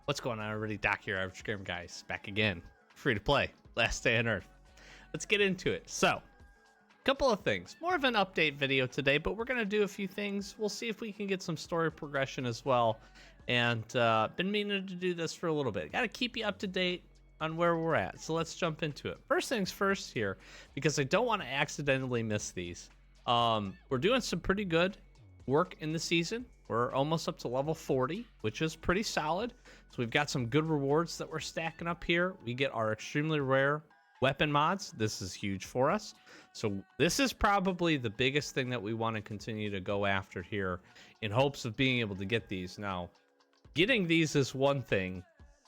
What's going on, everybody? Doc here, Average Gamer Guys, back again. Free to play. Last day on Earth. Let's get into it. So, couple of things. More of an update video today, but we're going to do a few things. We'll see if we can get some story progression as well. And been meaning to do this for a little bit. Got to keep you up to date on where we're at. So let's jump into it. First things first here, because I don't want to accidentally miss these. We're doing some pretty good work in the season. We're almost up to level 40, which is pretty solid. So we've got some good rewards that we're stacking up here. We get our extremely rare weapon mods. This is huge for us. So this is probably the biggest thing that we want to continue to go after here in hopes of being able to get these. Now, getting these is one thing.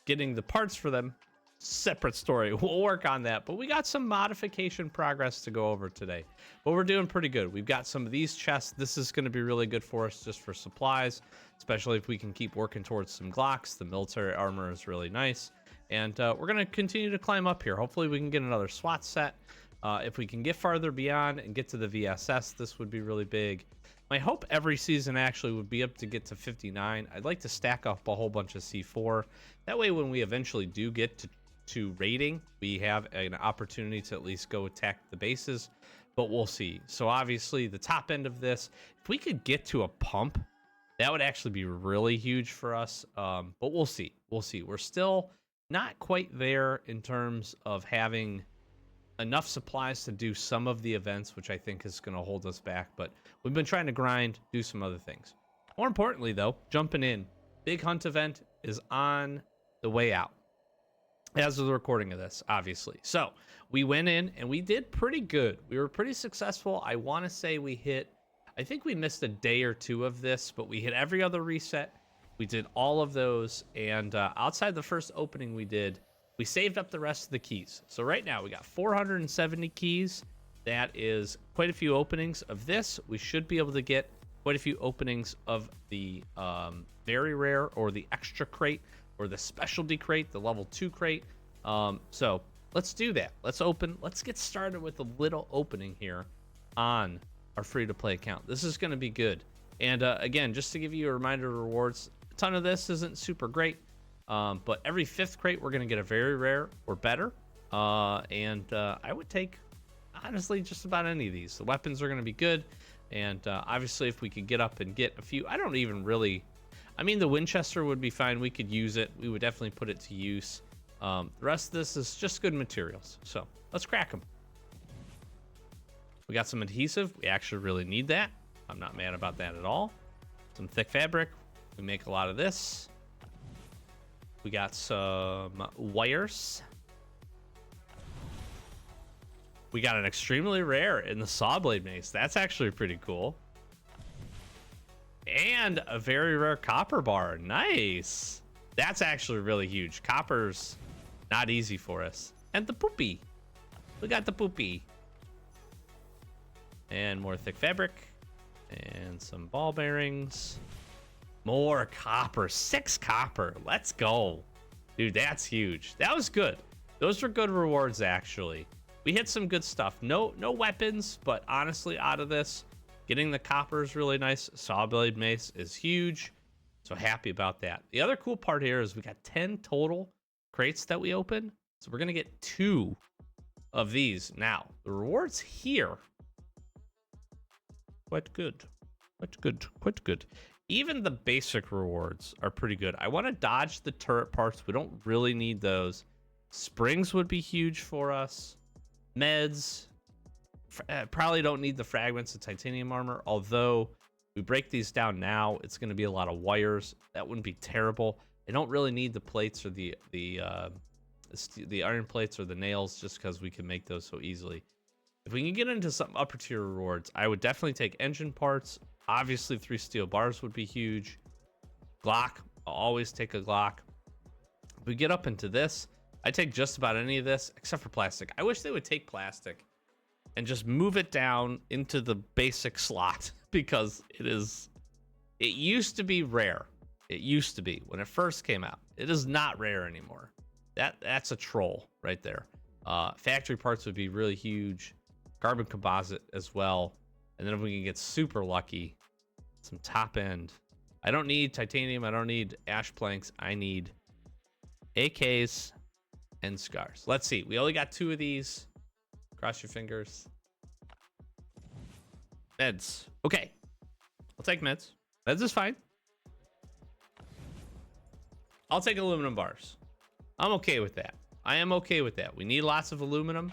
Getting the parts for them, separate story. We'll work on that. But we got some modification progress to go over today. But we're doing pretty good. We've got some of these chests. This is going to be really good for us just for supplies, especially if we can keep working towards some Glocks. The military armor is really nice. And we're going to continue to climb up here. Hopefully we can get another SWAT set. If we can get farther beyond and get to the VSS, this would be really big. My hope every season actually would be up to get to 59. I'd like to stack up a whole bunch of C4. That way when we eventually do get to raiding, we have an opportunity to at least go attack the bases, but we'll see. So obviously the top end of this, if we could get to a pump, that would actually be really huge for us. But we'll see. We're still not quite there in terms of having enough supplies to do some of the events, which I think is going to hold us back, but we've been trying to grind, do some other things. More importantly though, jumping in, big hunt event is on the way out as of the recording of this, obviously. So we went in and we did pretty good. We were pretty successful. I want to say we hit, I think we missed a day or two of this, but we hit every other reset. We did all of those, and outside the first opening we saved up the rest of the keys. So right now we got 470 keys. That is quite a few openings of this. We should be able to get quite a few openings of the very rare or the extra crate or the specialty crate, the level 2 crate. So let's do that. Let's get started with a little opening here on our free-to-play account. This is going to be good. And again, just to give you a reminder of rewards, a ton of this isn't super great. But every 5th crate, we're going to get a very rare or better. I would take, honestly, just about any of these. The weapons are going to be good. And obviously, if we could get up and get a few, I don't even really, I mean, the Winchester would be fine. We could use it. We would definitely put it to use. The rest of this is just good materials. So let's crack them. We got some adhesive. We actually really need that. I'm not mad about that at all. Some thick fabric. We make a lot of this. We got some wires. We got an extremely rare in the saw blade mace. That's actually pretty cool. And a very rare copper bar. Nice. That's actually really huge. Copper's not easy for us. And the poopy. We got the poopy. And more thick fabric. And some ball bearings. More copper. 6 copper. Let's go. Dude, that's huge. That was good. Those were good rewards, actually. We hit some good stuff. No weapons, but honestly, out of this, getting the copper is really nice. Saw blade mace is huge. So happy about that. The other cool part here is we got 10 total crates that we opened. So we're going to get 2 of these. Now, the rewards here. Quite good. Quite good. Even the basic rewards are pretty good. I want to dodge the turret parts. We don't really need those. Springs would be huge for us. Meds. Probably don't need the fragments of titanium armor. Although we break these down now, it's going to be a lot of wires. That wouldn't be terrible. I don't really need the plates or the iron plates or the nails just because we can make those so easily. If we can get into some upper tier rewards, I would definitely take engine parts. Obviously, 3 steel bars would be huge. Glock, I'll always take a Glock. If we get up into this, I take just about any of this except for plastic. I wish they would take plastic and just move it down into the basic slot because it used to be rare. It used to be when it first came out. It is not rare anymore. That's a troll right there. Factory parts would be really huge. Carbon composite as well. And then if we can get super lucky, some top end. I don't need titanium. I don't need ash planks. I need AKs and scars. Let's see. We only got 2 of these. Cross your fingers. Meds. Okay. I'll take meds. Meds is fine. I'll take aluminum bars. I'm okay with that. I am okay with that. We need lots of aluminum.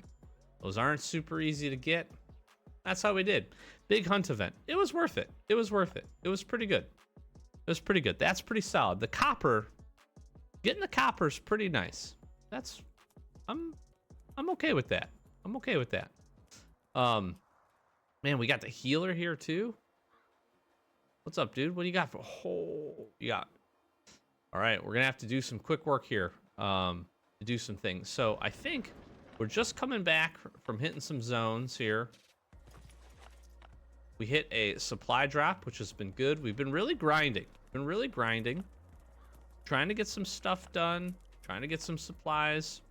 Those aren't super easy to get. That's how we did. Big hunt event. It was worth it. It was worth it. It was pretty good. It was pretty good. That's pretty solid. The copper, getting the copper is pretty nice. I'm okay with that. I'm okay with that. Man, we got the healer here too. What's up, dude? What do you got for? Oh, you got. All right, we're gonna have to do some quick work here. To do some things. So I think we're just coming back from hitting some zones here. We hit a supply drop, which has been good. We've been really grinding. Trying to get some stuff done. Trying to get some supplies.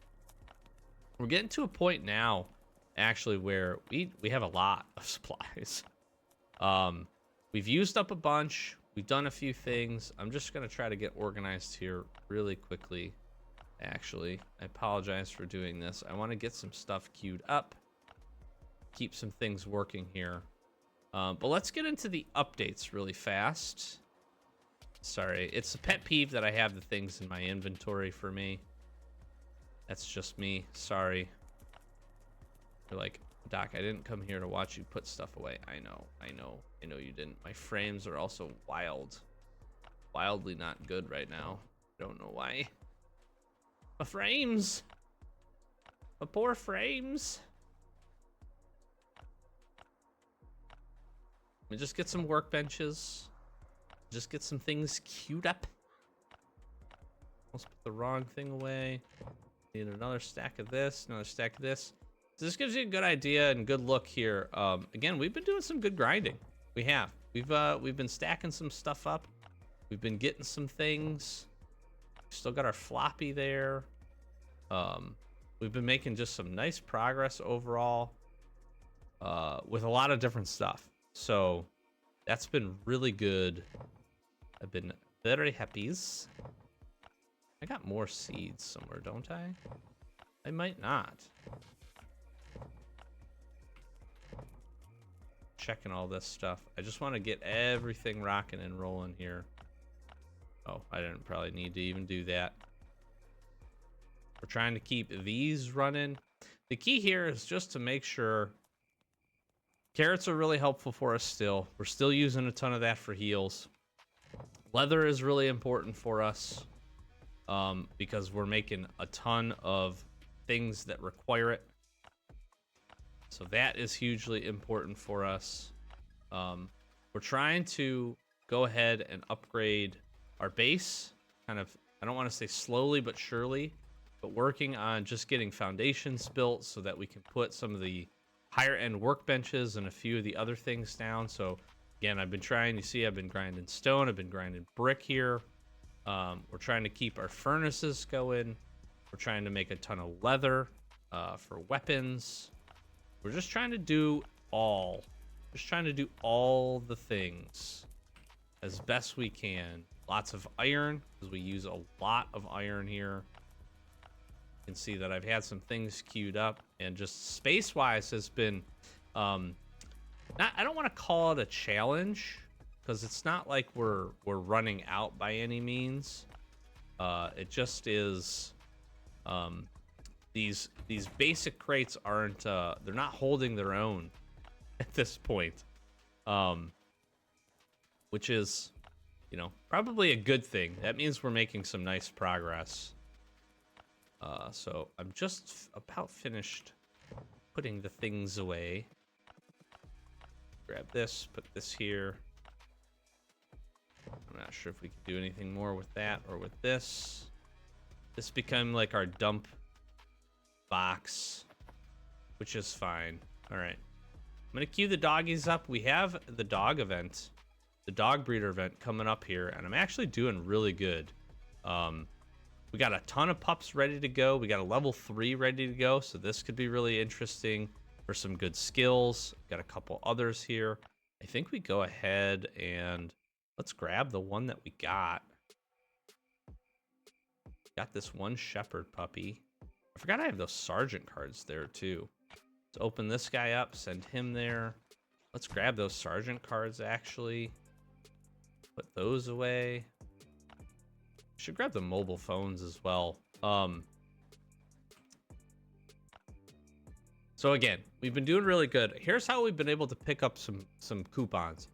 We're getting to a point now, actually, where we have a lot of supplies. We've used up a bunch. We've done a few things. I'm just gonna try to get organized here really quickly. Actually, I apologize for doing this. I want to get some stuff queued up. Keep some things working here. But let's get into the updates really fast. Sorry, it's a pet peeve that I have the things in my inventory for me. That's just me. Sorry. You're like, Doc, I didn't come here to watch you put stuff away. I know you didn't. My frames are also wildly not good right now. Don't know why. My frames. My poor frames. Let me just get some workbenches. Just get some things queued up. Almost put the wrong thing away. Need another stack of this, another stack of this. So this gives you a good idea and good look here. Again, we've been doing some good grinding. We have. We've been stacking some stuff up. We've been getting some things. Still got our floppy there. We've been making just some nice progress overall with a lot of different stuff. So that's been really good. I've been very happy. I got more seeds somewhere, don't I? I might not. Checking all this stuff. I just want to get everything rocking and rolling here. Oh, I didn't probably need to even do that. We're trying to keep these running. The key here is just to make sure carrots are really helpful for us still. We're still using a ton of that for heals. Leather is really important for us because we're making a ton of things that require it. So that is hugely important for us. We're trying to go ahead and upgrade our base. Kind of, I don't want to say slowly but surely, but working on just getting foundations built so that we can put some of the higher end workbenches and a few of the other things down. So again, I've been trying, you see, I've been grinding stone, I've been grinding brick here. We're trying to keep our furnaces going. We're trying to make a ton of leather for weapons. We're just trying to do all the things as best we can. Lots of iron, because we use a lot of iron here. You can see that I've had some things queued up, and just space-wise has been, I don't want to call it a challenge, because it's not like we're running out by any means. It just is, these basic crates aren't, they're not holding their own at this point, which is, you know, probably a good thing. That means we're making some nice progress. So I'm just about finished putting the things away. Grab this, put this here. I'm not sure if we can do anything more with that or with this. This become like our dump box, which is fine. All right. I'm going to queue the doggies up. We have the dog event, the dog breeder event coming up here, and I'm actually doing really good. We got a ton of pups ready to go. We got a level 3 ready to go, so this could be really interesting for some good skills. Got a couple others here. I think we go ahead and let's grab the one that we got. Got this one shepherd puppy. I forgot I have those sergeant cards there too. Let's open this guy up, send him there. Let's grab those sergeant cards actually. Put those away. Should grab the mobile phones as well. So again, we've been doing really good. Here's how we've been able to pick up some coupons.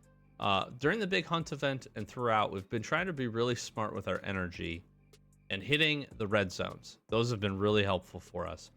During the big hunt event and throughout, we've been trying to be really smart with our energy and hitting the red zones. Those have been really helpful for us.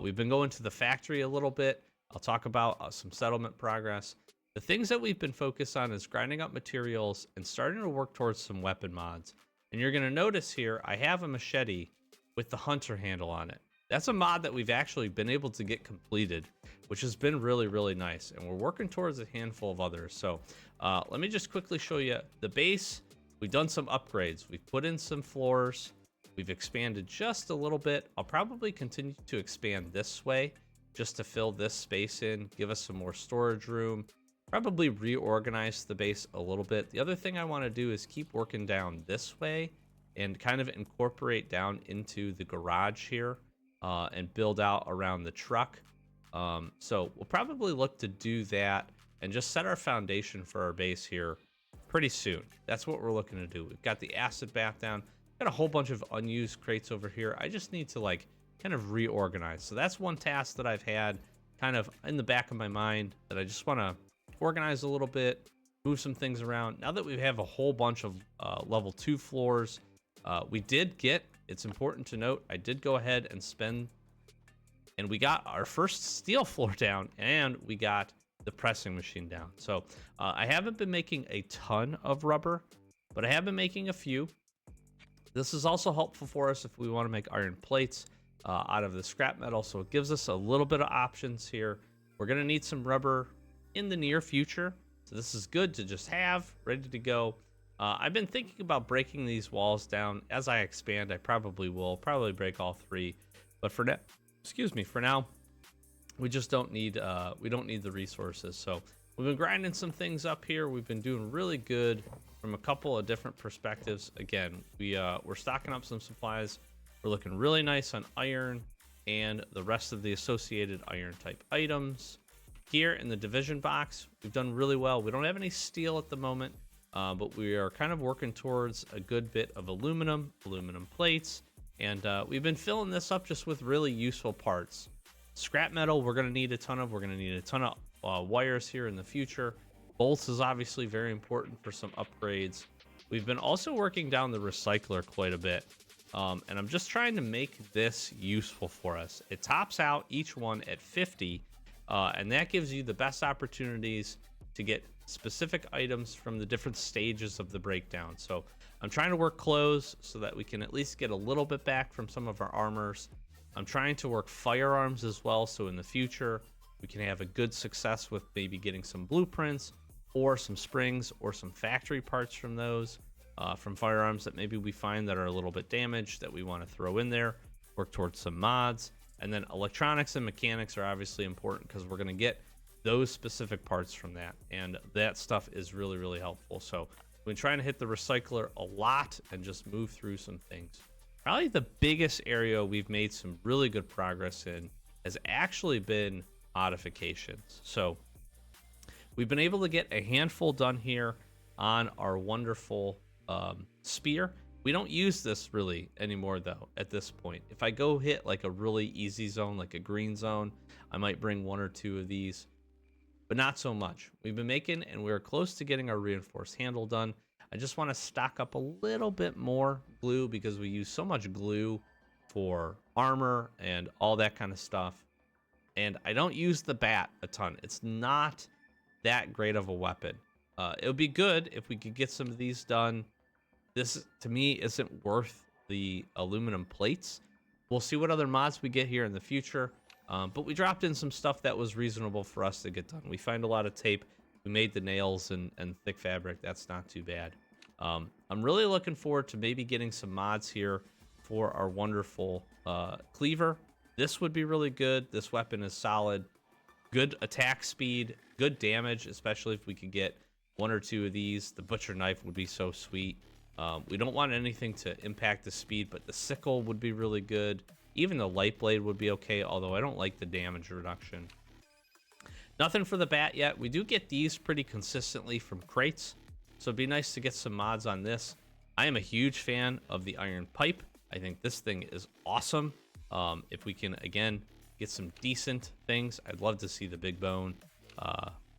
We've been going to the factory a little bit. I'll talk about some settlement progress. The things that we've been focused on is grinding up materials and starting to work towards some weapon mods. And you're going to notice here, I have a machete with the hunter handle on it. That's a mod that we've actually been able to get completed, which has been really, really nice. And we're working towards a handful of others. So let me just quickly show you the base. We've done some upgrades. We've put in some floors. We've expanded just a little bit. I'll probably continue to expand this way just to fill this space in, give us some more storage room, probably reorganize the base a little bit. The other thing I want to do is keep working down this way and kind of incorporate down into the garage here and build out around the truck. So we'll probably look to do that and just set our foundation for our base here pretty soon. That's what we're looking to do. We've got the acid bath down. Got a whole bunch of unused crates over here. I just need to like kind of reorganize. So that's one task that I've had kind of in the back of my mind that I just want to organize a little bit, move some things around. Now that we have a whole bunch of level 2 floors, we did get, it's important to note, I did go ahead and spend, and we got our first steel floor down, and we got the pressing machine down. So I haven't been making a ton of rubber, but I have been making a few. This is also helpful for us if we want to make iron plates out of the scrap metal. So it gives us a little bit of options here. We're going to need some rubber in the near future. So this is good to just have ready to go. I've been thinking about breaking these walls down. As I expand, I probably will break all 3. But for now, for now, we just don't need the resources. So we've been grinding some things up here. We've been doing really good from a couple of different perspectives. Again, we're stocking up some supplies. We're looking really nice on iron and the rest of the associated iron type items. Here in the division box, we've done really well. We don't have any steel at the moment, but we are kind of working towards a good bit of aluminum plates, and we've been filling this up just with really useful parts. Scrap metal, we're going to need a ton of. We're going to need a ton of wires here in the future. Bolts is obviously very important for some upgrades. We've been also working down the recycler quite a bit, and I'm just trying to make this useful for us. It tops out each one at 50, and that gives you the best opportunities to get specific items from the different stages of the breakdown. So I'm trying to work clothes so that we can at least get a little bit back from some of our armors. I'm trying to work firearms as well, so in the future we can have a good success with maybe getting some blueprints or some springs or some factory parts from those, from firearms that maybe we find that are a little bit damaged that we want to throw in there, work towards some mods. And then electronics and mechanics are obviously important because we're going to get those specific parts from that. And that stuff is really, really helpful. So we've been trying to hit the recycler a lot and just move through some things. Probably the biggest area we've made some really good progress in has actually been modifications. So we've been able to get a handful done here on our wonderful spear. We don't use this really anymore though at this point. If I go hit like a really easy zone, like a green zone, I might bring 1 or 2 of these, but not so much. We've been making, and we're close to getting our reinforced handle done. I just want to stock up a little bit more glue because we use so much glue for armor and all that kind of stuff. And I don't use the bat a ton. It's not that great of a weapon. It would be good if we could get some of these done. This, to me, isn't worth the aluminum plates. We'll see what other mods we get here in the future. But we dropped in some stuff that was reasonable for us to get done. We find a lot of tape. We made the nails and thick fabric. That's not too bad. I'm really looking forward to maybe getting some mods here for our wonderful cleaver. This would be really good. This weapon is solid. Good attack speed, good damage, especially if we could get 1 or 2 of these. The butcher knife would be so sweet. We don't want anything to impact the speed, but the sickle would be really good. Even the light blade would be okay, although I don't like the damage reduction. Nothing for the bat yet. We do get these pretty consistently from crates, so it'd be nice to get some mods on this. I am a huge fan of the iron pipe. I think this thing is awesome. If we can, again, get some decent things, I'd love to see the big bone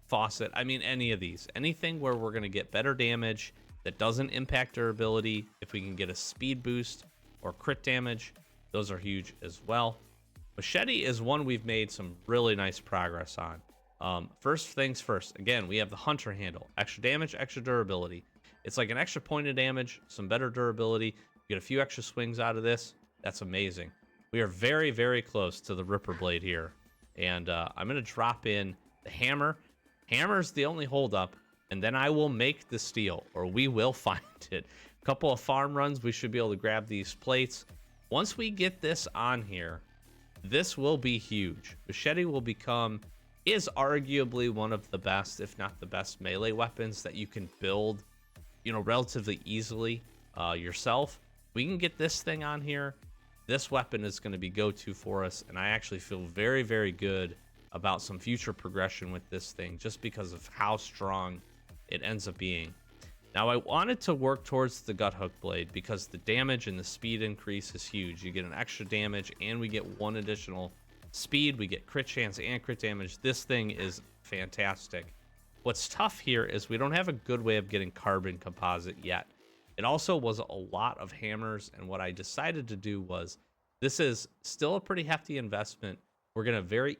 faucet. I mean, any of these. Anything where we're going to get better damage that doesn't impact durability. If we can get a speed boost or crit damage, those are huge as well. Machete is one we've made some really nice progress on. First things first, again, we have the hunter handle. Extra damage, extra durability. It's like an extra point of damage, some better durability. Get a few extra swings out of this. That's amazing. We are very, very close to the Ripper Blade here. And I'm going to drop in the hammer. Hammer's the only holdup. And then I will make the steel, or we will find it. A couple of farm runs, we should be able to grab these plates. Once we get this on here, this will be huge. Machete will is arguably one of the best, if not the best, melee weapons that you can build, relatively easily yourself. We can get this thing on here. This weapon is going to be go-to for us, and I actually feel very, very good about some future progression with this thing, just because of how strong it ends up being. Now, I wanted to work towards the gut hook blade because the damage and the speed increase is huge. You get an extra damage, and we get one additional speed. We get crit chance and crit damage. This thing is fantastic. What's tough here is we don't have a good way of getting carbon composite yet. It also was a lot of hammers, and what I decided to do was, this is still a pretty hefty investment. We're going to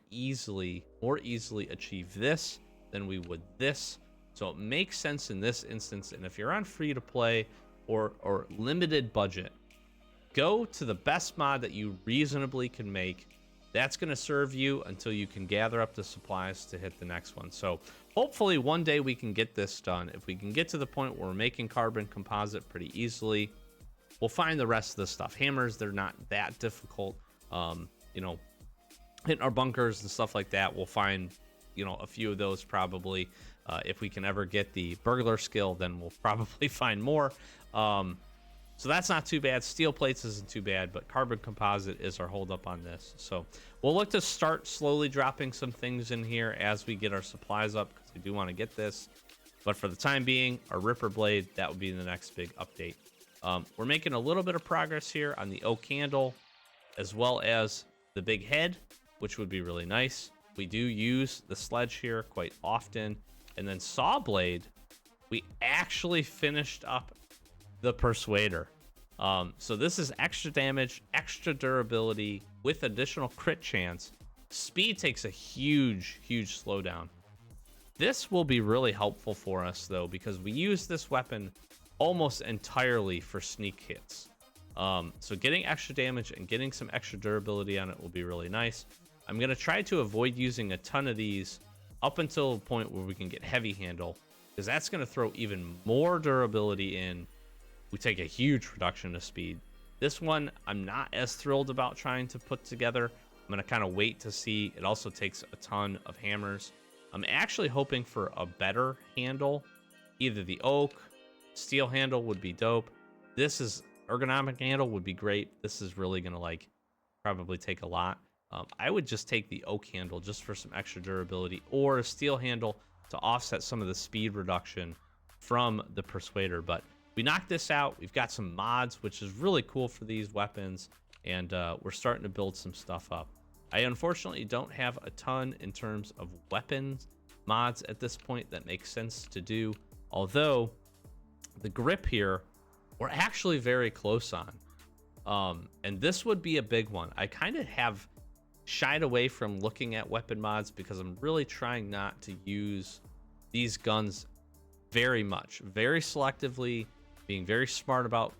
more easily achieve this than we would this. So it makes sense in this instance. And if you're on free to play or limited budget, go to the best mod that you reasonably can make. That's going to serve you until you can gather up the supplies to hit the next one. So hopefully one day we can get this done. If we can get to the point where we're making carbon composite pretty easily, we'll find the rest of the stuff. Hammers, they're not that difficult. Hitting our bunkers and stuff like that, we'll find, a few of those probably. If we can ever get the burglar skill, then we'll probably find more. So that's not too bad. Steel plates isn't too bad, but carbon composite is our holdup on this. So we'll look to start slowly dropping some things in here as we get our supplies up, because we do want to get this. But for the time being, our Ripper Blade, that would be the next big update. We're making a little bit of progress here on the oak handle, as well as the big head, which would be really nice. We do use the sledge here quite often. And then saw blade, we actually finished up the Persuader. So this is extra damage, extra durability with additional crit chance. Speed takes a huge slowdown. This will be really helpful for us though, because we use this weapon almost entirely for sneak hits. So getting extra damage and getting some extra durability on it will be really nice. I'm going to try to avoid using a ton of these up until the point where we can get heavy handle, because that's going to throw even more durability in. We take a huge reduction of speed. This one, I'm not as thrilled about trying to put together. I'm going to kind of wait to see. It also takes a ton of hammers. I'm actually hoping for a better handle. Either the oak, steel handle would be dope. This is ergonomic handle would be great. This is really going to probably take a lot. I would just take the oak handle just for some extra durability, or a steel handle to offset some of the speed reduction from the Persuader. But we knocked this out. We've got some mods, which is really cool for these weapons, and we're starting to build some stuff up. I unfortunately don't have a ton in terms of weapons mods at this point that makes sense to do, although the grip here we're actually very close on. And this would be a big one. I kind of have shied away from looking at weapon mods because I'm really trying not to use these guns very much, very selectively, being very smart about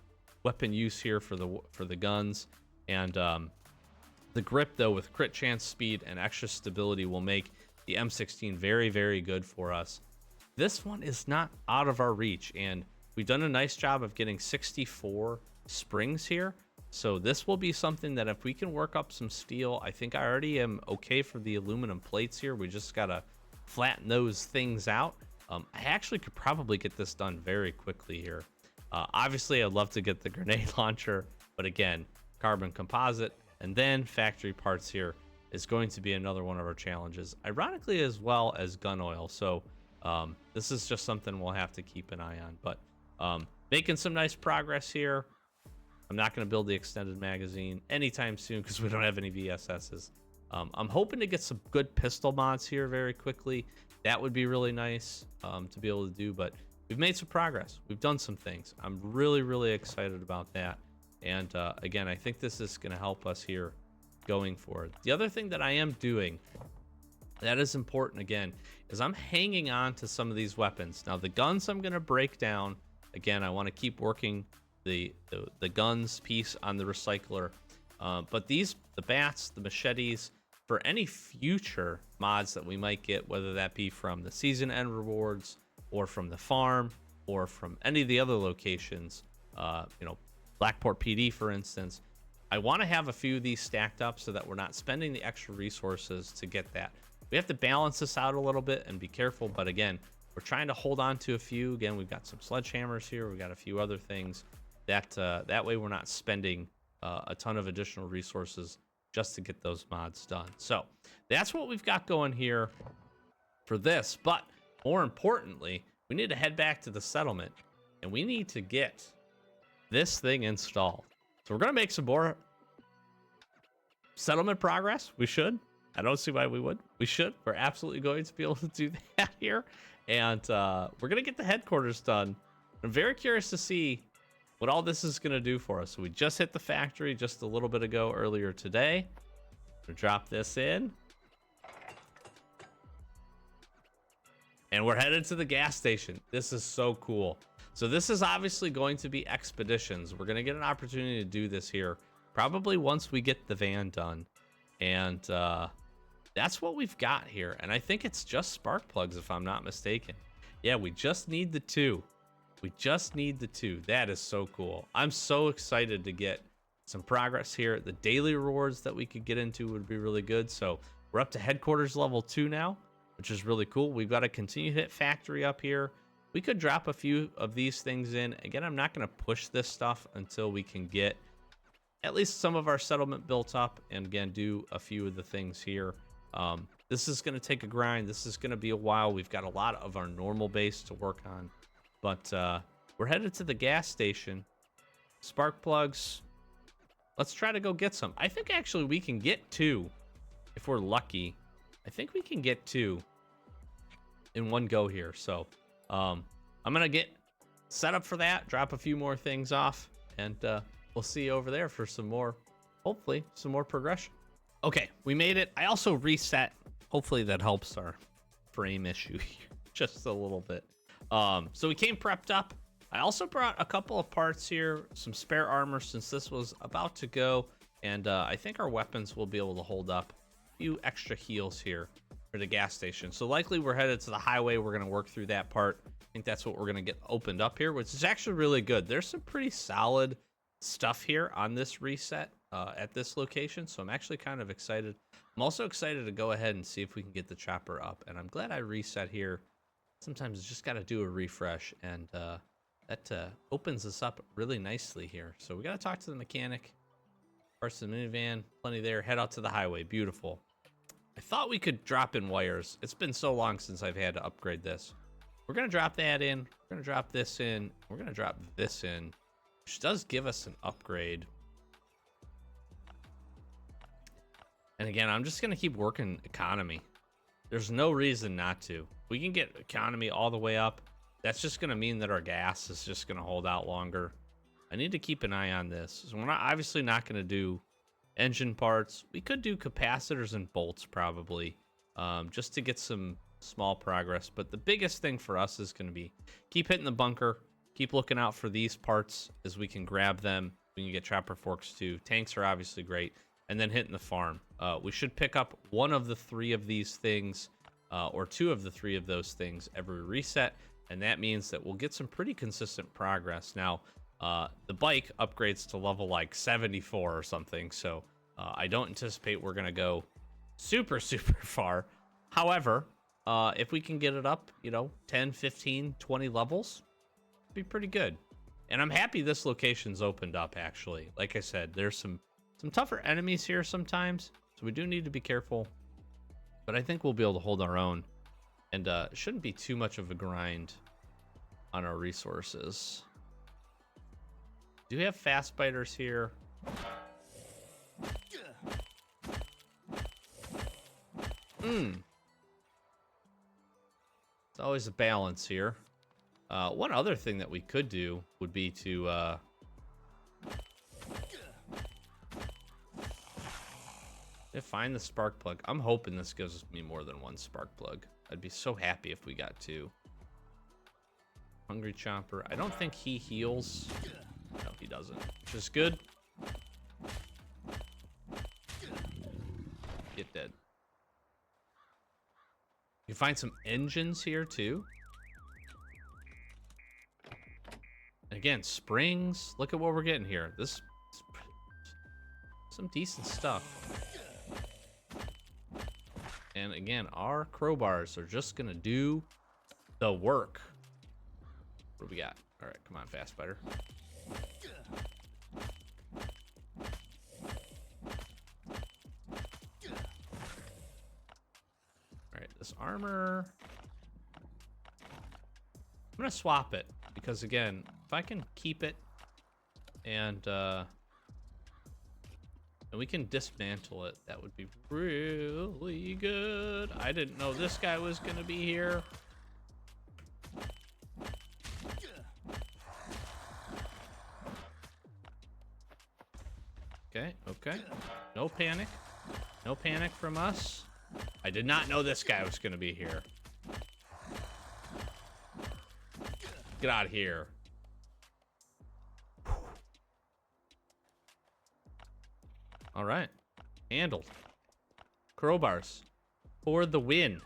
weapon use here for the guns. And the grip though, with crit chance, speed, and extra stability, will make the M16 very, very good for us. This one is not out of our reach, and we've done a nice job of getting 64 springs here. So this will be something that if we can work up some steel, I think I already am okay for the aluminum plates here. We just gotta flatten those things out. I actually could probably get this done very quickly here. Obviously, I'd love to get the grenade launcher, but again, carbon composite and then factory parts here is going to be another one of our challenges, ironically, as well as gun oil. So this is just something we'll have to keep an eye on, but making some nice progress here. I'm not going to build the extended magazine anytime soon because we don't have any VSSs. I'm hoping to get some good pistol mods here very quickly. That would be really nice to be able to do, but we've made some progress. We've done some things. I'm really, really excited about that. And again, I think this is going to help us here going forward. The other thing that I am doing that is important, again, is I'm hanging on to some of these weapons. Now, the guns I'm going to break down. Again, I want to keep working the guns piece on the recycler. But the bats, the machetes, for any future mods that we might get, whether that be from the season end rewards or from the farm or from any of the other locations, Blackport PD, for instance, I want to have a few of these stacked up so that we're not spending the extra resources to get that. We have to balance this out a little bit and be careful, but again, we're trying to hold on to a few. Again, we've got some sledgehammers here. We've got a few other things that way we're not spending a ton of additional resources just to get those mods done. So that's what we've got going here for this. But more importantly, we need to head back to the settlement and we need to get this thing installed. So we're going to make some more settlement progress. We should. I don't see why we would. We should. We're absolutely going to be able to do that here. And we're going to get the headquarters done. I'm very curious to see what all this is going to do for us. So we just hit the factory just a little bit ago earlier today. We'll drop this in. And we're headed to the gas station. This is so cool. So this is obviously going to be expeditions. We're going to get an opportunity to do this here probably once we get the van done. And that's what we've got here. And I think it's just spark plugs, if I'm not mistaken. Yeah, we just need the 2. We just need the 2. That is so cool. I'm so excited to get some progress here. The daily rewards that we could get into would be really good. So we're up to headquarters level 2 now, which is really cool. We've got to continue to hit factory up here. We could drop a few of these things in. Again, I'm not going to push this stuff until we can get at least some of our settlement built up and again, do a few of the things here. This is going to take a grind. This is going to be a while. We've got a lot of our normal base to work on. But we're headed to the gas station. Spark plugs. Let's try to go get some. I think actually we can get 2 if we're lucky. I think we can get 2 in one go here. So I'm going to get set up for that, drop a few more things off, and we'll see you over there for some more, hopefully, some more progression. Okay, we made it. I also reset. Hopefully that helps our frame issue here just a little bit. So we came prepped up. I also brought a couple of parts here, some spare armor since this was about to go. And I think our weapons will be able to hold up a few extra heals here for the gas station. So likely we're headed to the highway. We're going to work through that part. I think that's what we're going to get opened up here, which is actually really good. There's some pretty solid stuff here on this reset at this location. So I'm actually kind of excited. I'm also excited to go ahead and see if we can get the chopper up. And I'm glad I reset here. Sometimes it's just got to do a refresh, and that opens us up really nicely here. So we got to talk to the mechanic. Parts of the minivan, plenty there. Head out to the highway. Beautiful. I thought we could drop in wires. It's been so long since I've had to upgrade this. We're going to drop that in. We're going to drop this in. We're going to drop this in, which does give us an upgrade. And again, I'm just going to keep working economy. There's no reason not to. We can get economy all the way up. That's just going to mean that our gas is just going to hold out longer. I need to keep an eye on this. So we're obviously not going to do engine parts. We could do capacitors and bolts probably, just to get some small progress. But the biggest thing for us is going to be keep hitting the bunker, keep looking out for these parts as we can grab them. We can get chopper forks too. Tanks are obviously great. And then hitting the farm. We should pick up one of the 3 of these things, or 2 of the 3 of those things every reset. And that means that we'll get some pretty consistent progress. Now, the bike upgrades to level like 74 or something. So I don't anticipate we're going to go super far. However, if we can get it up, 10, 15, 20 levels, it'd be pretty good. And I'm happy this location's opened up, actually. Like I said, there's some tougher enemies here sometimes, so we do need to be careful. But I think we'll be able to hold our own. And it shouldn't be too much of a grind on our resources. Do we have fast biters here? It's always a balance here. One other thing that we could do would be to find the spark plug. I'm hoping this gives me more than one spark plug. I'd be so happy if we got two. Hungry Chomper. I don't think he heals. No, he doesn't, which is good. Get dead. You find some engines here too. Again, springs. Look at what we're getting here. This is some decent stuff. And again, our crowbars are just gonna do the work. What do we got? All right, come on, fast fighter. All right, this armor. I'm gonna swap it because again, if I can keep it and we can dismantle it, that would be really good. I didn't know this guy was gonna be here. Okay, okay. No panic. No panic from us. I did not know this guy was gonna be here. Get out of here. All right. Handled. Crowbars. For the win.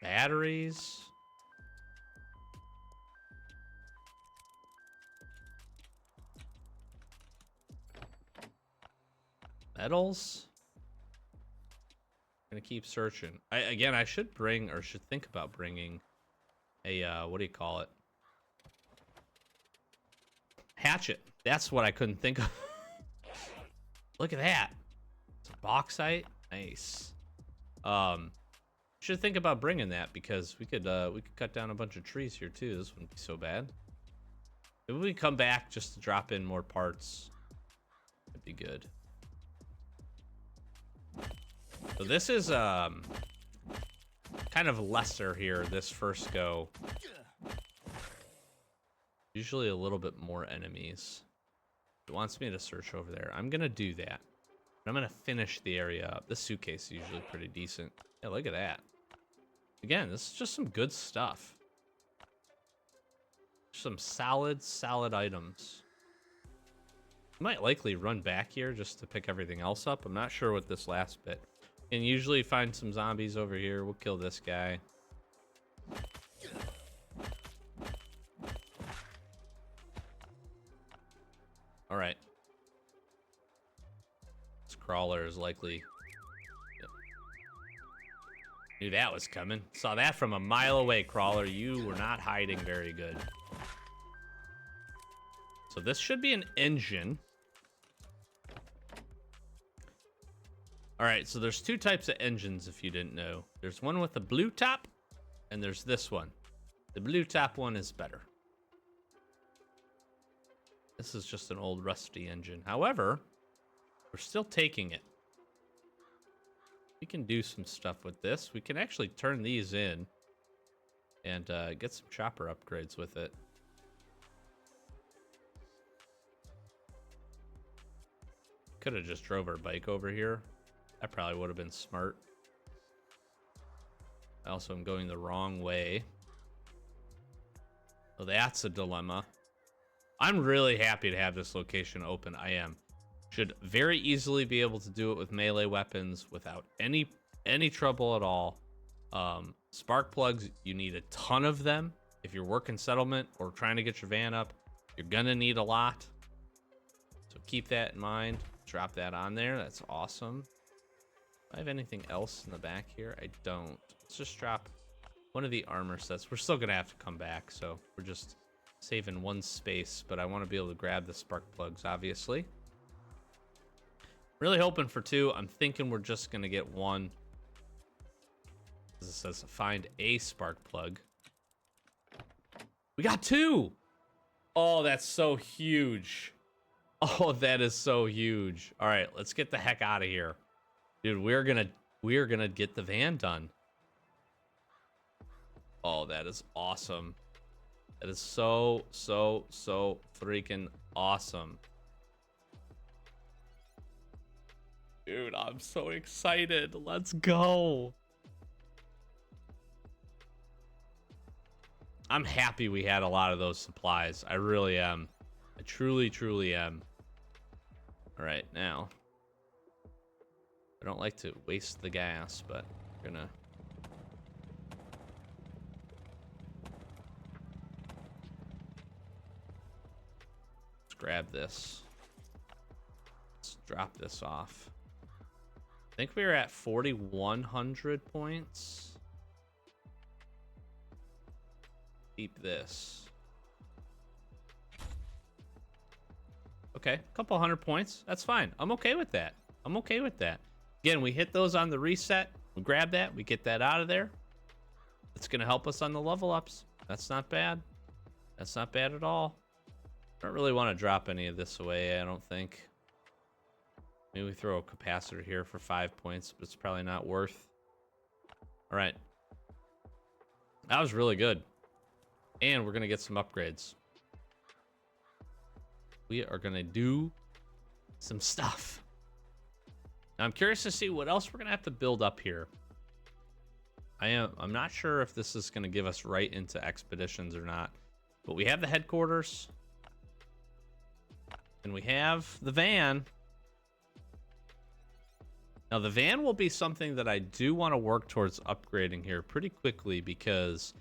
Batteries. Metals. Gonna keep searching. I should bring, or should think about bringing a, what do you call it? Hatchet. That's what I couldn't think of. Look at that. It's a bauxite. Nice. Should think about bringing that because we could cut down a bunch of trees here too. This wouldn't be so bad. If we come back just to drop in more parts, that'd be good. So this is kind of lesser here, this first go. Usually a little bit more enemies. It wants me to search over there. I'm gonna do that. But I'm gonna finish the area up. This suitcase is usually pretty decent. Yeah, look at that. Again, this is just some good stuff. Some solid items. I might likely run back here just to pick everything else up. I'm not sure what this last bit. And usually find some zombies over here. We'll kill this guy. All right. This crawler is likely... Knew that was coming. Saw that from a mile away, crawler. You were not hiding very good. So this should be an engine. All right, so there's two types of engines if you didn't know. There's one with a blue top, and there's this one. The blue top one is better. This is just an old rusty engine. However, we're still taking it. We can do some stuff with this. We can actually turn these in and get some chopper upgrades with it. Could have just drove our bike over here. That probably would have been smart. I also am going the wrong way. Oh, that's a dilemma. I'm really happy to have this location open. I am. Should very easily be able to do it with melee weapons without any trouble at all. Spark plugs, you need a ton of them. If you're working settlement or trying to get your van up, you're gonna need a lot. So keep that in mind. Drop that on there. That's awesome. Do I have anything else in the back here? I don't. Let's just drop One of the armor sets. We're still gonna have to come back, so we're just saving one space, but I want to be able to grab the spark plugs, obviously. Really hoping for 2. I'm thinking we're just gonna get 1. It says find a spark plug. We got 2! Oh, that's so huge. Oh, that is so huge. All right, let's get the heck out of here. Dude, we're gonna get the van done. Oh, that is awesome. That is so freaking awesome. Dude, I'm so excited. Let's go. I'm happy we had a lot of those supplies. I really am. I truly am. All right, now. I don't like to waste the gas, but we're gonna... Let's grab this. Let's drop this off. I think we were at 4,100 points. Keep this. Okay, a couple 100 points. That's fine. I'm okay with that. I'm okay with that. Again, we hit those on the reset. We grab that. We get that out of there. It's going to help us on the level ups. That's not bad. That's not bad at all. I don't really want to drop any of this away, I don't think. Maybe we throw a capacitor here for 5 points, but it's probably not worth. All right. That was really good. And we're going to get some upgrades. We are going to do some stuff. Now, I'm curious to see what else we're going to have to build up here. I'm not sure if this is going to give us right into expeditions or not. But we have the headquarters. And we have the van. Now, the van will be something that I do want to work towards upgrading here pretty quickly, because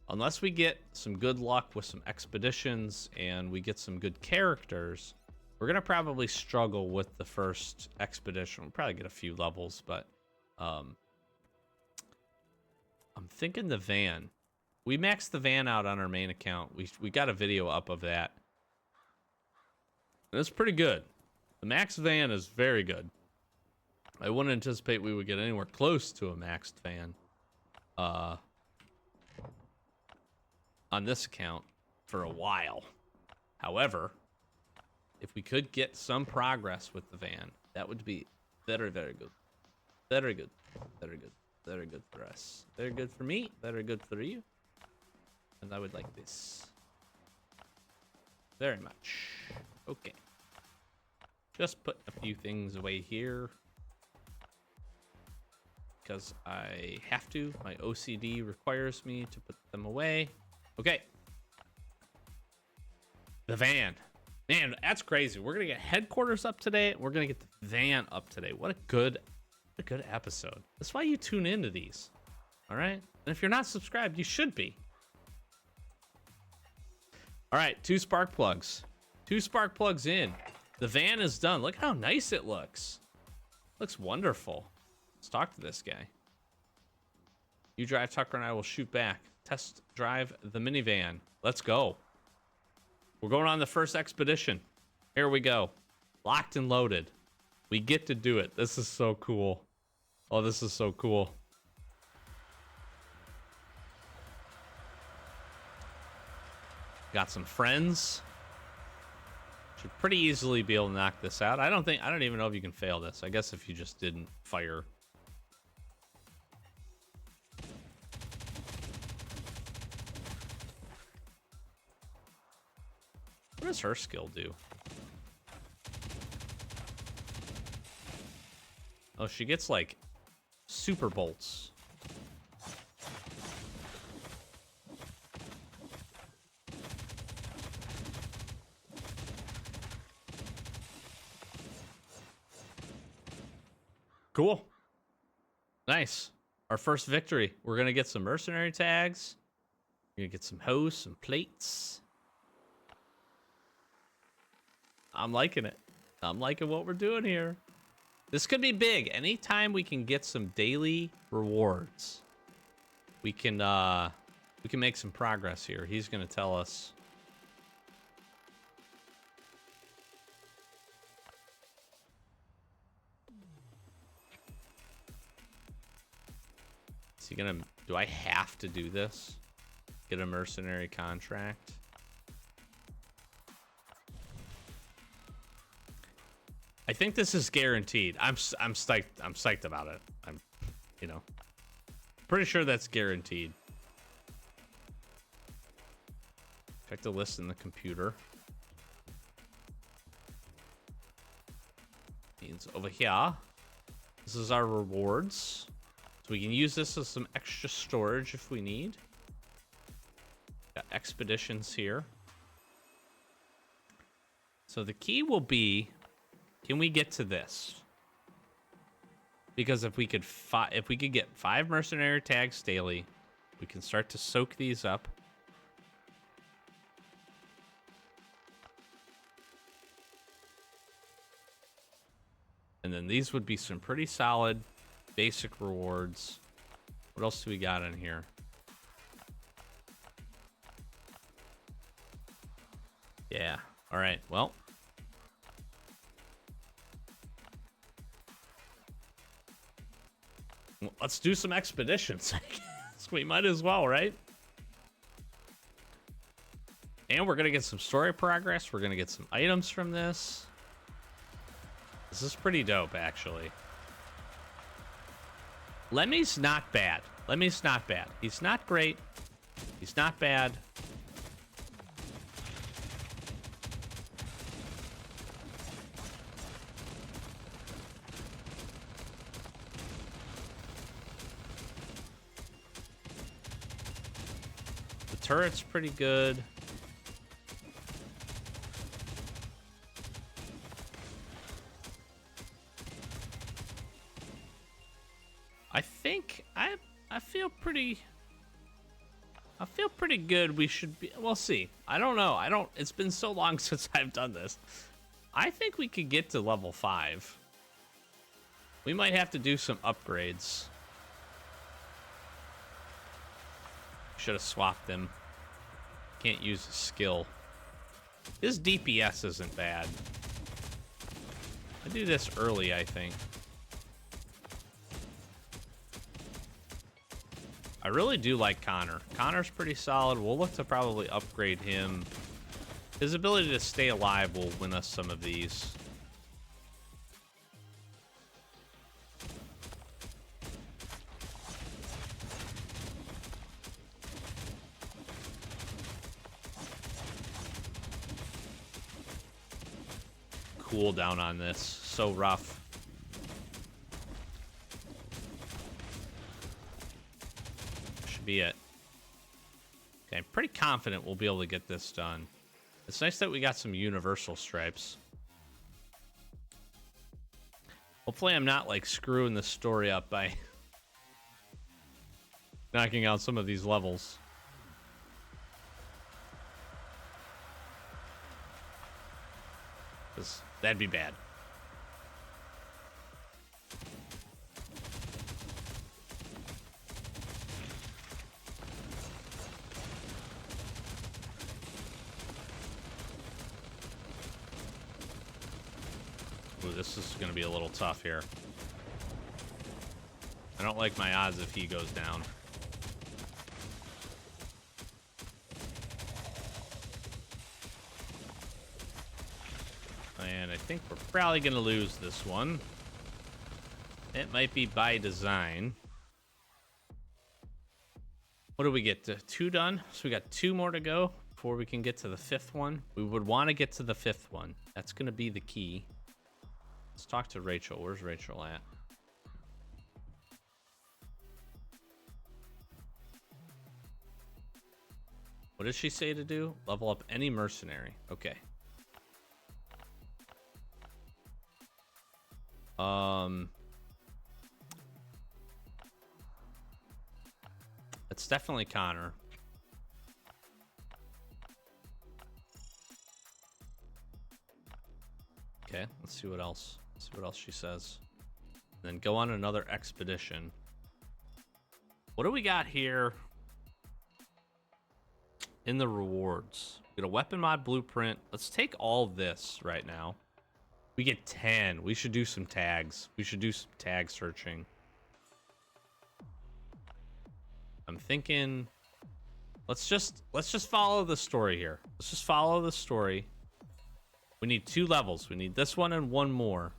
unless we get some good luck with some expeditions and we get some good characters, we're going to probably struggle with the first expedition. We'll probably get a few levels, but I'm thinking the van. We maxed the van out on our main account. We got a video up of that. And it's pretty good. The max van is very good. I wouldn't anticipate we would get anywhere close to a maxed van on this account for a while. However, if we could get some progress with the van, that would be very, very good. Very good. Very good. Very good for us. Very good for me. Very good for you. And I would like this very much. Okay. Just put a few things away here because I have to. My OCD requires me to put them away. Okay. The van. Man, that's crazy. We're going to get headquarters up today. We're going to get the van up today. What a good episode. That's why you tune into these. All right? And if you're not subscribed, you should be. All right, 2 spark plugs. 2 spark plugs in. The van is done. Look how nice it looks. Looks wonderful. Let's talk to this guy. You drive, Tucker, and I will shoot back. Test drive the minivan. Let's go. We're going on the first expedition. Here we go. Locked and loaded. We get to do it. This is so cool. Oh, this is so cool. Got some friends. Should pretty easily be able to knock this out. I don't even know if you can fail this. I guess if you just didn't fire. What does her skill do? Oh, she gets like super bolts. Cool. Nice. Our first victory. We're going to get some mercenary tags. We're going to get some hose, some plates. I'm liking it. I'm liking what we're doing here. This could be big. Anytime we can get some daily rewards we can make some progress here. He's gonna tell us. Is he gonna? Do I have to do this? Get a mercenary contract? I think this is guaranteed. I'm psyched. I'm psyched about it. I'm, you know, pretty sure that's guaranteed. Check the list in the computer. Means over here. This is our rewards. So we can use this as some extra storage if we need. Got expeditions here. So the key will be, can we get to this? Because if we could get 5 mercenary tags daily, we can start to soak these up. And then these would be some pretty solid basic rewards. What else do we got in here? Yeah. All right. Well, let's do some expeditions. I guess we might as well, right? And we're going to get some story progress. We're going to get some items from this. This is pretty dope, actually. Lemmy's not bad. Lemmy's not bad. He's not great. He's not bad. The turret's pretty good. I think I feel pretty good. We should be, we'll see. I don't know. It's been so long since I've done this. I think we could get to level 5. We might have to do some upgrades. Should have swapped them. Can't use a skill. His DPS isn't bad. I do this early, I think. I really do like Connor. Connor's pretty solid. We'll look to probably upgrade him. His ability to stay alive will win us some of these. Cooldown on this. So rough. Be it. Okay, I'm pretty confident we'll be able to get this done. It's nice that we got some universal stripes. Hopefully I'm not like screwing the story up by knocking out some of these levels. Because that'd be bad. This is going to be a little tough here. I don't like my odds if he goes down. And I think we're probably going to lose this one. It might be by design. What do we get to? 2 done? So we got 2 more to go before we can get to the 5th one. We would want to get to the 5th one. That's going to be the key. Let's talk to Rachel. Where's Rachel at? What does she say to do? Level up any mercenary. Okay. It's definitely Connor. Okay, let's see what else. Let's see what else she says. And then go on another expedition. What do we got here in the rewards? We get a weapon mod blueprint. Let's take all this right now. We get 10. We should do some tags. We should do some tag searching. I'm thinking let's just follow the story here. Let's just follow the story. We need 2 levels. We need this one and one more.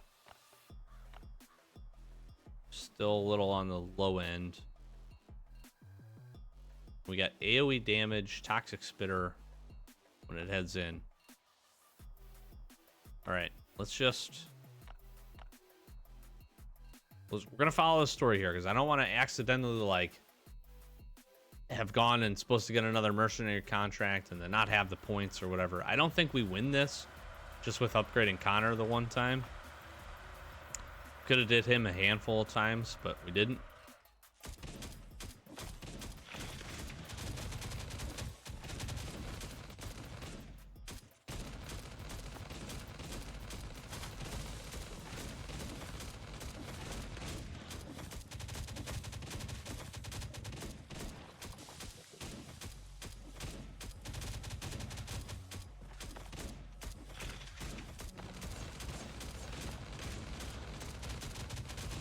Still a little on the low end. We got AoE damage, toxic spitter when it heads in. All right, we're gonna follow the story here because I don't want to accidentally like have gone and supposed to get another mercenary contract and then not have the points or whatever. I don't think we win this just with upgrading Connor the one time. Could have did him a handful of times, but we didn't.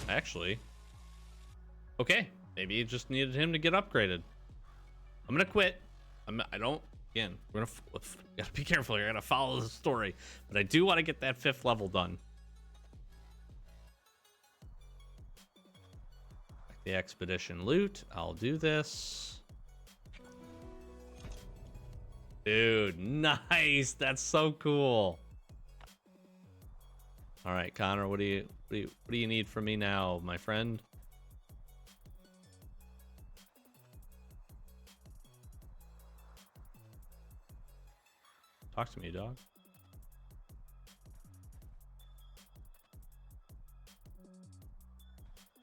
Actually, okay, maybe you just needed him to get upgraded. I'm gonna quit. Again, we're gonna gotta be careful here. I gotta follow the story, but I do want to get that 5th level done. The expedition loot. I'll do this. Dude, nice. That's so cool. All right, Connor, what do you need from me now, my friend? Talk to me, dog.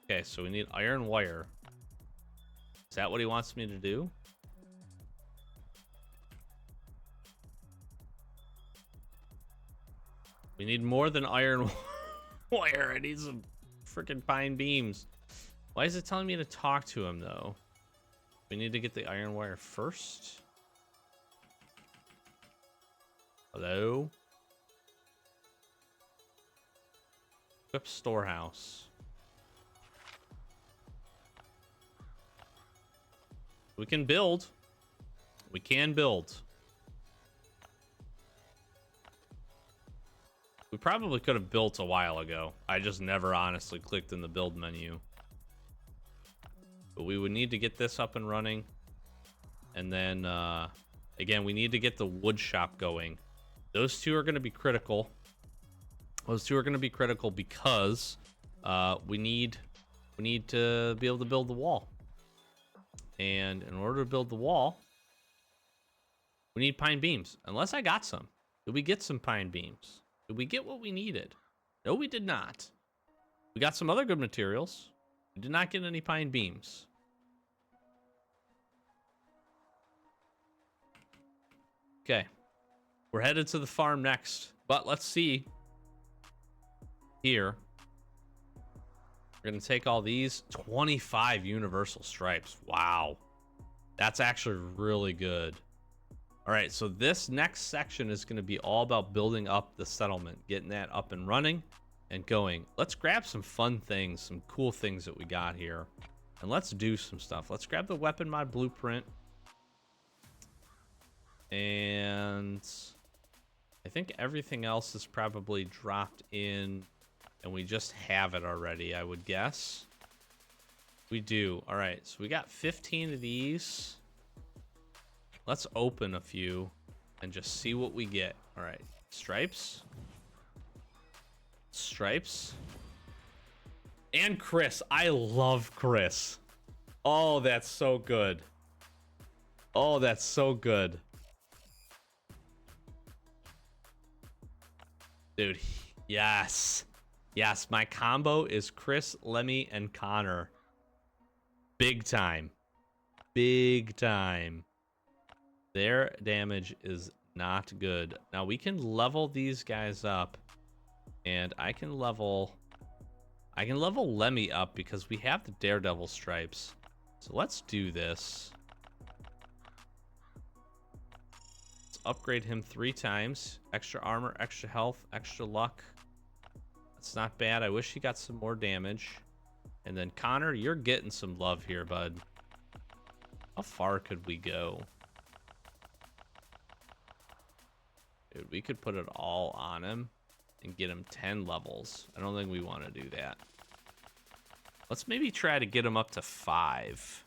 Okay, so we need iron wire. Is that what he wants me to do? We need more than iron wire. I need some freaking pine beams. Why is it telling me to talk to him, though? We need to get the iron wire first. Hello? Equip storehouse. We can build. We can build. We probably could have built a while ago. I just never honestly clicked in the build menu. But we would need to get this up and running. And then, again, we need to get the wood shop going. Those 2 are going to be critical. Those 2 are going to be critical because we need to be able to build the wall. And in order to build the wall, we need pine beams. Unless I got some. Did we get some pine beams? Did we get what we needed? No, we did not. We got some other good materials. We did not get any pine beams. Okay. We're headed to the farm next. But let's see. Here. We're going to take all these. 25 universal stripes. Wow. That's actually really good. All right, so this next section is going to be all about building up the settlement, getting that up and running and going. Let's grab some fun things, some cool things that we got here, and let's do some stuff. Let's grab the weapon mod blueprint. And I think everything else is probably dropped in, and we just have it already, I would guess. We do. All right, so we got 15 of these. Let's open a few and just see what we get. All right, stripes. Stripes. And Chris. I love Chris. Oh, that's so good. Oh, that's so good. Dude, yes. Yes, my combo is Chris, Lemmy, and Connor. Big time. Big time. Their damage is not good. Now we can level these guys up, and I can level Lemmy up because we have the Daredevil stripes. So let's do this. Let's upgrade him 3 times. Extra armor, extra health, extra luck. That's not bad. I wish he got some more damage. And then Connor, you're getting some love here, bud. How far could we go? Dude, we could put it all on him and get him 10 levels. I don't think we want to do that. Let's maybe try to get him up to 5.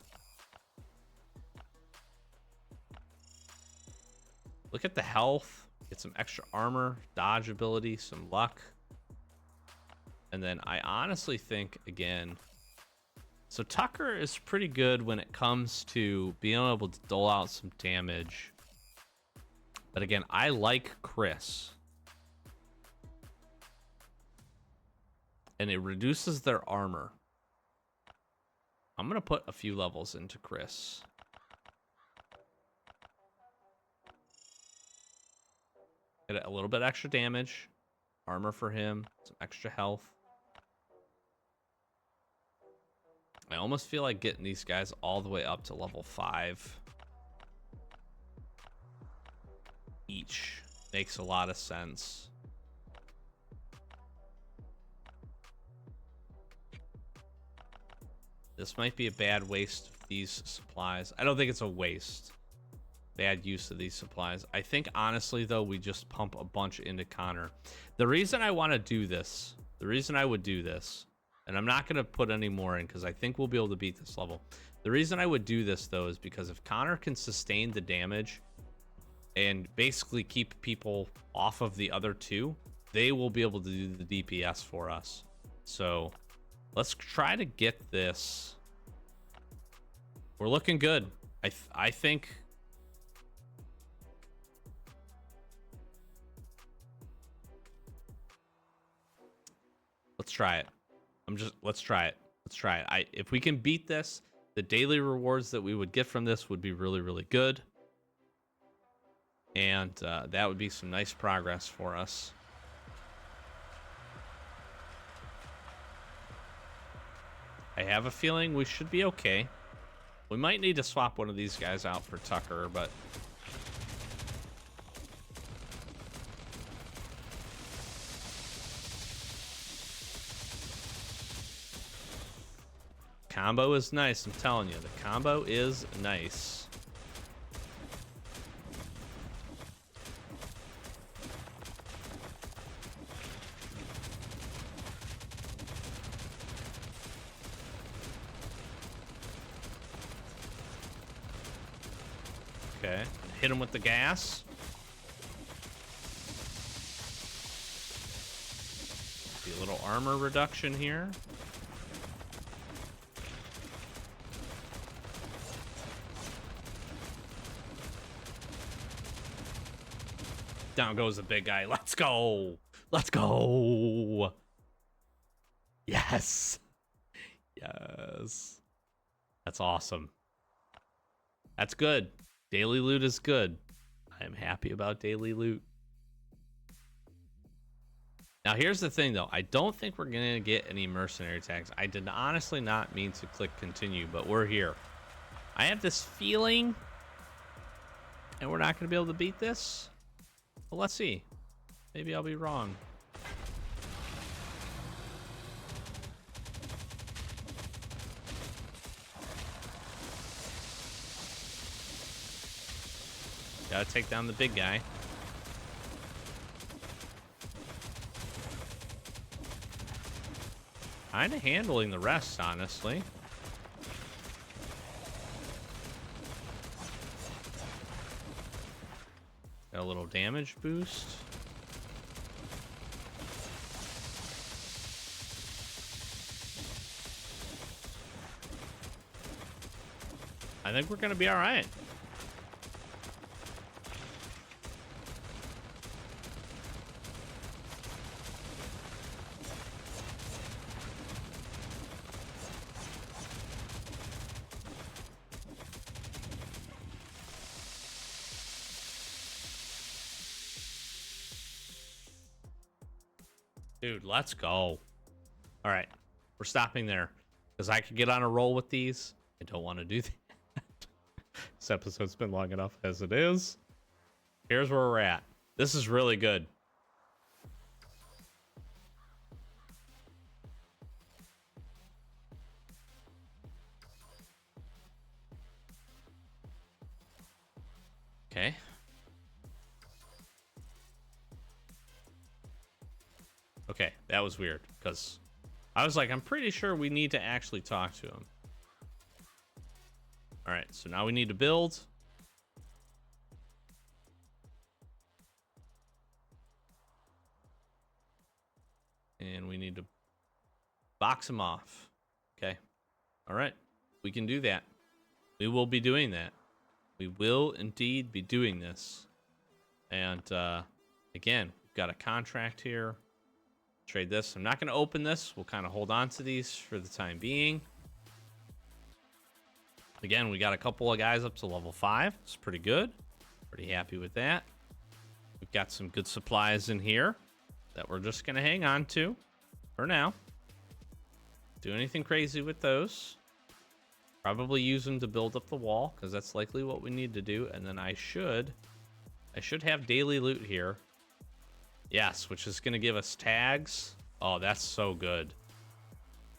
Look at the health. Get some extra armor, dodge ability, some luck. And then I honestly think, again... So Tucker is pretty good when it comes to being able to dole out some damage. But again, I like Chris. And it reduces their armor. I'm going to put a few levels into Chris. Get a little bit extra damage. Armor for him. Some extra health. I almost feel like getting these guys all the way up to level 5 each makes a lot of sense. This might be a bad waste of these supplies. I don't think it's a waste. Bad use of these supplies. I think honestly though, we just pump a bunch into Connor. The reason I want to do this, the reason I would do this, and I'm not going to put any more in because I think we'll be able to beat this level. The reason I would do this, though, is because if Connor can sustain the damage and basically keep people off of the other 2, they will be able to do the DPS for us. So let's try to get this. We're looking good. I think... Let's try it. Let's try it. Let's try it. If we can beat this, the daily rewards that we would get from this would be really, really good. And that would be some nice progress for us. I have a feeling we should be okay. We might need to swap one of these guys out for Tucker, but... Combo is nice, I'm telling you. The combo is nice. Okay, hit him with the gas. See a little armor reduction here. Down goes the big guy. Let's go. Let's go. Yes. Yes. That's awesome. That's good. Daily loot is good. I am happy about daily loot. Now, here's the thing, though. I don't think we're going to get any mercenary tags. I did honestly not mean to click continue, but we're here. I have this feeling, and we're not going to be able to beat this. Well, let's see. Maybe I'll be wrong. Gotta take down the big guy. Kinda handling the rest, honestly. Got a little damage boost. I think we're gonna be all right. Dude, let's go. All right, we're stopping there because I could get on a roll with these. I don't want to do that. This episode's been long enough as it is. Here's where we're at. This is really good. Okay. Okay, that was weird because I was like, I'm pretty sure we need to actually talk to him. All right, so now we need to build. And we need to box him off. Okay. All right, we can do that. We will be doing that. We will indeed be doing this. And again, we've got a contract here. Trade this. I'm not going to open this. We'll kind of hold on to these for the time being. Again, we got a couple of guys up to level 5. It's pretty good. Pretty happy with that. We've got some good supplies in here that we're just going to hang on to for now. Do anything crazy with those. Probably use them to build up the wall because that's likely what we need to do. And then I should have daily loot here. Yes, which is going to give us tags. Oh, that's so good.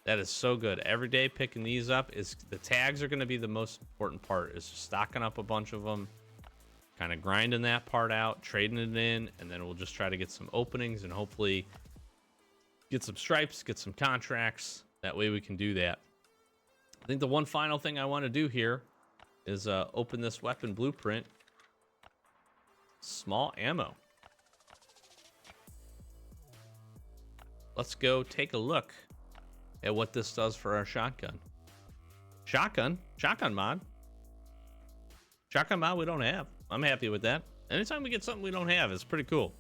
That is so good. Every day picking these up is the tags are going to be the most important part. Is just stocking up a bunch of them, kind of grinding that part out, trading it in, and then we'll just try to get some openings and hopefully get some stripes, get some contracts. That way we can do that. I think the one final thing I want to do here is open this weapon blueprint. Small ammo. Let's go take a look at what this does for our shotgun. Shotgun mod. Shotgun mod we don't have. I'm happy with that. Anytime we get something we don't have, it's pretty cool.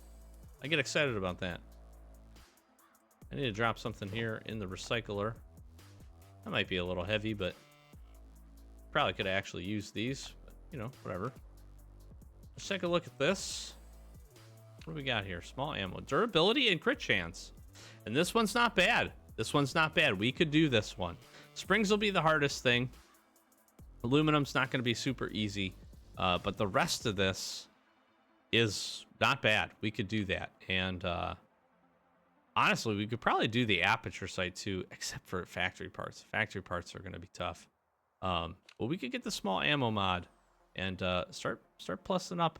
I get excited about that. I need to drop something here in the recycler. That might be a little heavy, but probably could actually use these. But, you know, whatever. Let's take a look at this. What do we got here? Small ammo. Durability and crit chance. And this one's not bad. This one's not bad. We could do this one. Springs will be the hardest thing. Aluminum's not going to be super easy. But the rest of this is not bad. We could do that. And honestly, we could probably do the aperture sight too, except for factory parts. Factory parts are going to be tough. But we could get the small ammo mod and start plussing up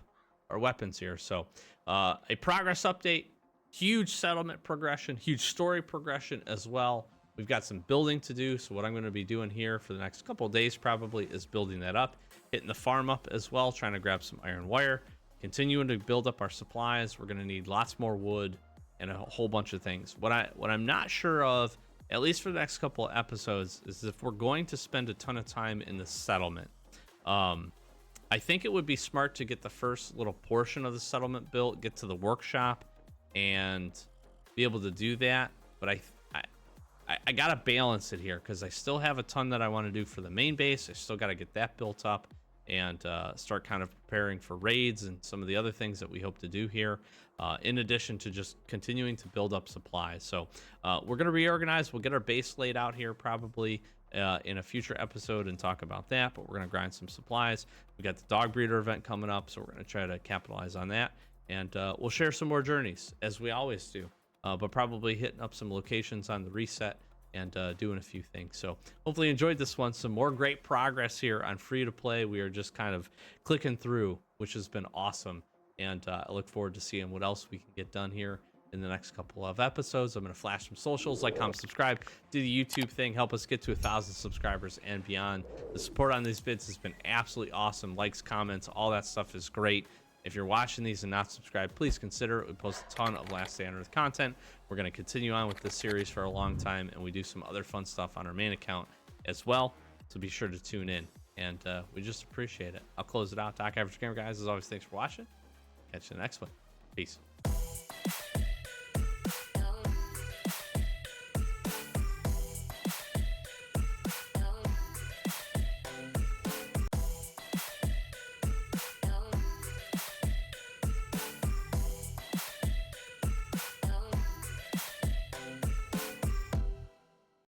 our weapons here. So a progress update. Huge settlement progression, huge story progression as well. We've got some building to do. So what I'm going to be doing here for the next couple of days probably is building that up, hitting the farm up as well, trying to grab some iron wire, continuing to build up our supplies. We're going to need lots more wood and a whole bunch of things. What I'm not sure of, at least for the next couple of episodes, is if we're going to spend a ton of time in the settlement. I think it would be smart to get the first little portion of the settlement built, get to the workshop, and be able to do that. But I gotta balance it here because I still have a ton that I want to do for the main base. I still got to get that built up and start kind of preparing for raids and some of the other things that we hope to do here, in addition to just continuing to build up supplies. So we're going to reorganize. We'll get our base laid out here probably in a future episode and talk about that, but we're going to grind some supplies. We got the dog breeder event coming up, so we're going to try to capitalize on that. And we'll share some more journeys, as we always do, but probably hitting up some locations on the reset and doing a few things. So hopefully you enjoyed this one. Some more great progress here on free to play. We are just kind of clicking through, which has been awesome. And I look forward to seeing what else we can get done here in the next couple of episodes. I'm going to flash some socials, like, comment, subscribe, do the YouTube thing, help us get to 1,000 subscribers and beyond. The support on these vids has been absolutely awesome. Likes, comments, all that stuff is great. If you're watching these and not subscribed, please consider it. We post a ton of Last Day on Earth content. We're going to continue on with this series for a long time, and we do some other fun stuff on our main account as well. So be sure to tune in, and we just appreciate it. I'll close it out. Doc Average Gamer, guys, as always, thanks for watching. Catch you in the next one. Peace.